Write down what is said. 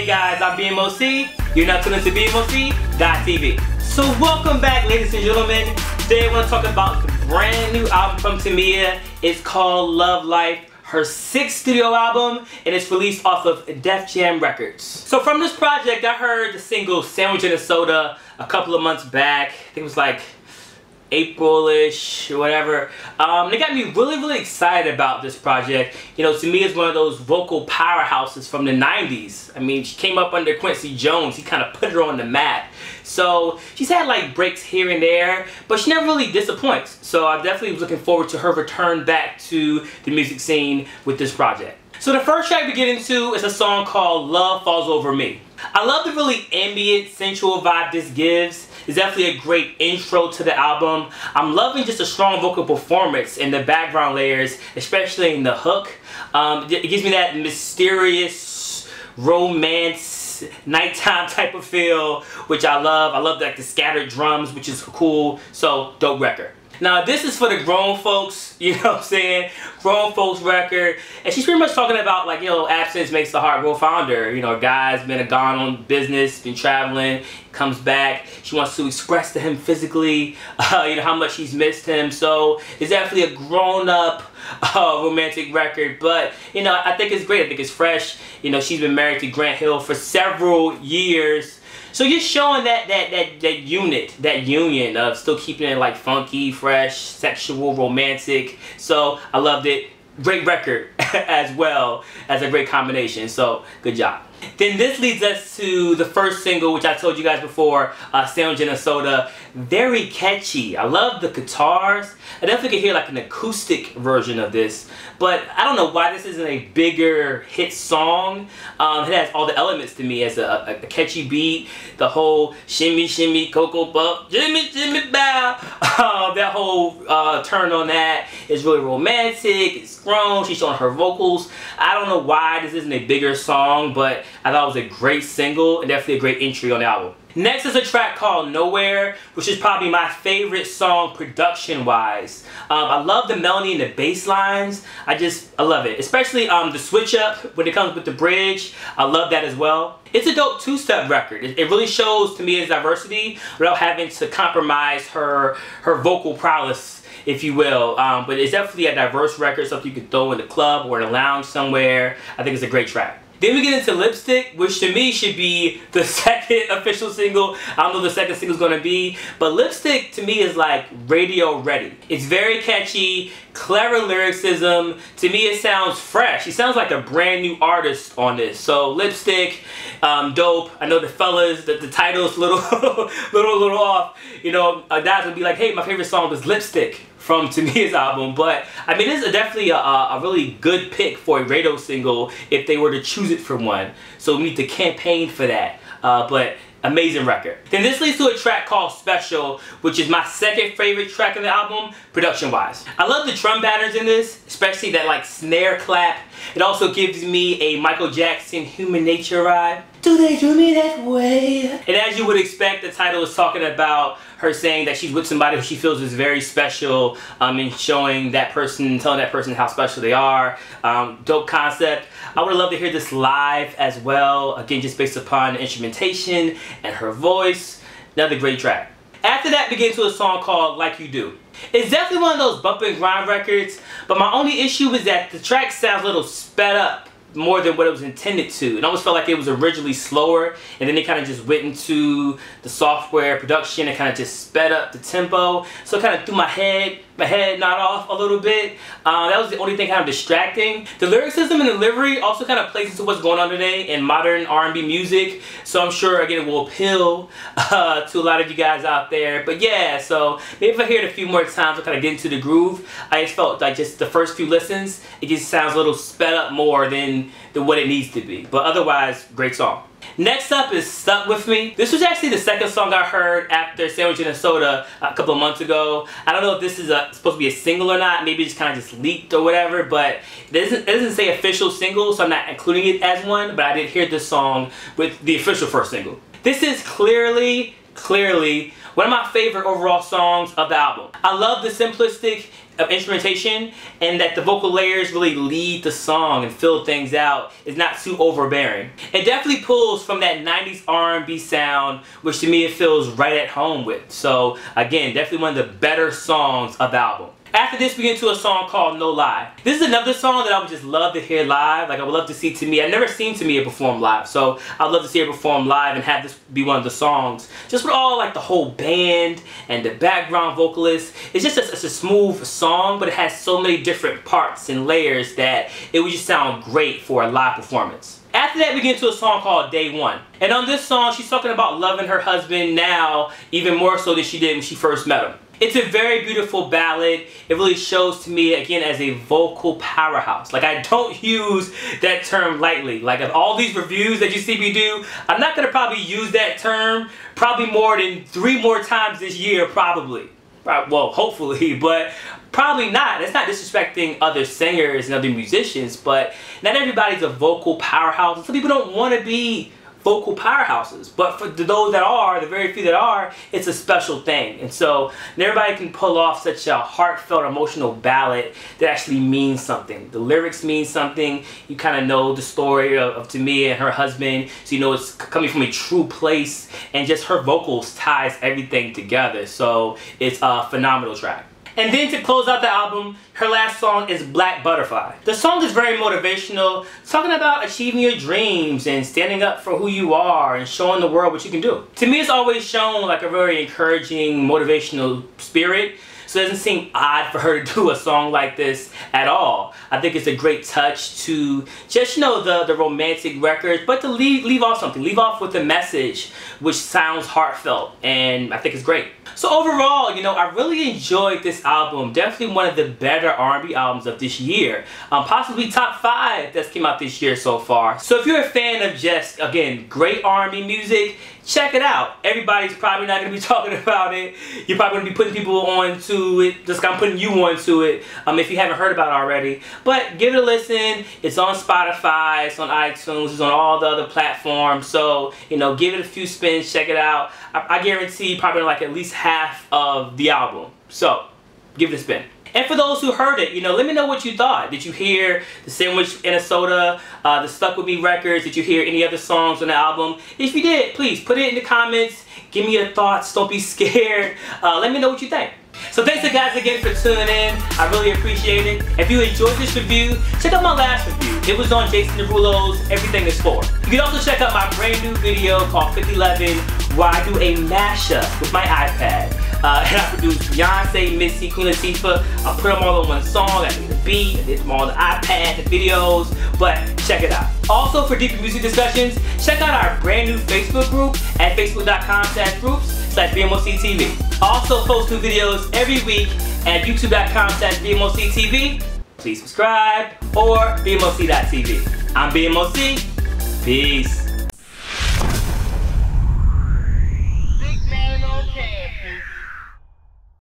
Hey guys, I'm BMOC. You're now tuned into BMOCTV. So welcome back, ladies and gentlemen. Today I want to talk about the brand new album from Tamia. It's called Love Life, her 6th studio album, and it's released off of Def Jam Records. So from this project, I heard the single Sandwich in a Soda a couple of months back. I think it was like April-ish or whatever. It got me really excited about this project. You know, Tamia is one of those vocal powerhouses from the 90s. I mean, she came up under Quincy Jones. He kind of put her on the map. So she's had like breaks here and there, but she never really disappoints. So I definitely was looking forward to her return back to the music scene with this project. So the first track we get into is a song called Love Falls Over Me. I love the really ambient, sensual vibe this gives. It's definitely a great intro to the album. I'm loving just a strong vocal performance in the background layers, especially in the hook. It gives me that mysterious romance, nighttime type of feel, which I love. I love like the scattered drums, which is cool. So, dope record. Now this is for the grown folks, you know what I'm saying? Grown folks record. And she's pretty much talking about like, you know, absence makes the heart grow fonder. You know, a guy's been gone on business, been traveling, comes back. She wants to express to him physically, you know, how much she's missed him. So it's definitely a grown up romantic record. But, you know, I think it's great. I think it's fresh. You know, she's been married to Grant Hill for several years. So just showing that union of still keeping it like funky, fresh, sexual, romantic. So I loved it. Great record as well as a great combination. So good job. Then this leads us to the first single, which I told you guys before, Sandwich in a Soda. Very catchy. I love the guitars. I definitely can hear like an acoustic version of this, but I don't know why this isn't a bigger hit song. It has all the elements to me as a catchy beat, the whole shimmy shimmy cocoa puff, shimmy shimmy bow. That whole turn on that is really romantic. It's grown. She's showing her vocals. I don't know why this isn't a bigger song, but I thought it was a great single and definitely a great entry on the album. Next is a track called Nowhere, which is probably my favorite song production-wise. I love the melody and the bass lines. I love it. Especially the switch up when it comes with the bridge. I love that as well. It's a dope two-step record. It really shows Tamia's diversity without having to compromise her vocal prowess, if you will. But it's definitely a diverse record, something you could throw in the club or in a lounge somewhere. I think it's a great track. Then we get into Lipstick, which to me should be the second official single. I don't know what the second single is going to be, but Lipstick to me is like radio ready. It's very catchy, clever lyricism. To me it sounds fresh. It sounds like a brand new artist on this. So Lipstick, dope. I know the fellas, the title's a little off. You know, guys would be like, hey, my favorite song was Lipstick from Tamia's album, but I mean, this is definitely a really good pick for a radio single if they were to choose it for one. So we need to campaign for that. But amazing record. Then this leads to a track called Special, which is my second favorite track on the album, production-wise. I love the drum patterns in this, especially that like snare clap. It also gives me a Michael Jackson Human Nature vibe. Do they do me that way? And as you would expect, the title is talking about her saying that she's with somebody who she feels is very special, and showing that person, telling that person how special they are. Dope concept. I would love to hear this live as well. Again, just based upon the instrumentation and her voice. Another great track. After that, we get into a song called Like You Do. It's definitely one of those bump and grind records, but my only issue is that the track sounds a little sped up more than what it was intended to. It almost felt like it was originally slower, and then it kind of just went into the software production and kind of just sped up the tempo. So it kind of threw my head not off a little bit. That was the only thing kind of distracting. The lyricism and delivery also kind of plays into what's going on today in modern R&B music. So I'm sure, again, it will appeal to a lot of you guys out there. But yeah, so maybe if I hear it a few more times, I'll kind of get into the groove. I just felt like just the first few listens, it just sounds a little sped up more than what it needs to be. But otherwise, great song. Next up is Stuck With Me. This was actually the second song I heard after Sandwich in a Soda a couple of months ago. I don't know if this is supposed to be a single or not. Maybe it just kind of just leaked or whatever, but it doesn't say official single, so I'm not including it as one, but I did hear this song with the official first single. This is clearly one of my favorite overall songs of the album. I love the simplistic of instrumentation, and that the vocal layers really lead the song and fill things out. It's not too overbearing. It definitely pulls from that 90s R&B sound, which to me it feels right at home with. So again, definitely one of the better songs of the album. After this, we get into a song called No Lie. This is another song that I would just love to hear live. Like, I would love to see Tamia. I've never seen Tamia perform live, so I'd love to see her perform live and have this be one of the songs. Just with all like the whole band and the background vocalist. It's just it's a smooth song, but it has so many different parts and layers that it would just sound great for a live performance. After that, we get into a song called Day One. And on this song, she's talking about loving her husband now even more so than she did when she first met him. It's a very beautiful ballad. It really shows to me, again, as a vocal powerhouse. Like, I don't use that term lightly. Like, of all these reviews that you see me do, I'm not going to probably use that term probably more than 3 more times this year, probably. Well, hopefully, but probably not. It's not disrespecting other singers and other musicians, but not everybody's a vocal powerhouse. Some people don't want to be vocal powerhouses, but for those that are, the very few that are, it's a special thing. And so everybody can pull off such a heartfelt, emotional ballad that actually means something. The lyrics mean something. You kind of know the story of Tamia and her husband, so you know it's coming from a true place, and just her vocals ties everything together. So it's a phenomenal track. And then to close out the album, her last song is Black Butterfly. The song is very motivational, talking about achieving your dreams and standing up for who you are and showing the world what you can do. To me, it's always shown like a very encouraging, motivational spirit. So it doesn't seem odd for her to do a song like this at all. I think it's a great touch to just, you know, the romantic records, but to leave off something. Leave off with a message which sounds heartfelt, and I think it's great. So overall, you know, I really enjoyed this album. Definitely one of the better R&B albums of this year. Possibly top 5 that's came out this year so far. So if you're a fan of just, again, great R&B music, check it out. Everybody's probably not going to be talking about it. You're probably going to be putting people onto it, just kind of putting you onto it, if you haven't heard about it already. But give it a listen. It's on Spotify, it's on iTunes, it's on all the other platforms. So, you know, give it a few spins, check it out. I guarantee probably like at least half of the album. So, give it a spin. And for those who heard it, you know, let me know what you thought. Did you hear the Sandwich and a Soda, the Stuck With Me records? Did you hear any other songs on the album? If you did, please put it in the comments. Give me your thoughts. Don't be scared. Let me know what you think. So thanks guys again for tuning in. I really appreciate it. If you enjoyed this review, check out my last review. It was on Jason Derulo's Everything Is For. You can also check out my brand new video called 5011, where I do a mashup with my iPad. And I produced Beyonce, Missy, Queen Latifah. I put them all on one song. I did the beat, I did them all on the iPad, the videos, but check it out. Also, for deeper music discussions, check out our brand new Facebook group at facebook.com/groups/BMOCTV. Also post new videos every week at youtube.com/BMOCTV. Please subscribe, or BMOC.TV. I'm BMOC. Peace.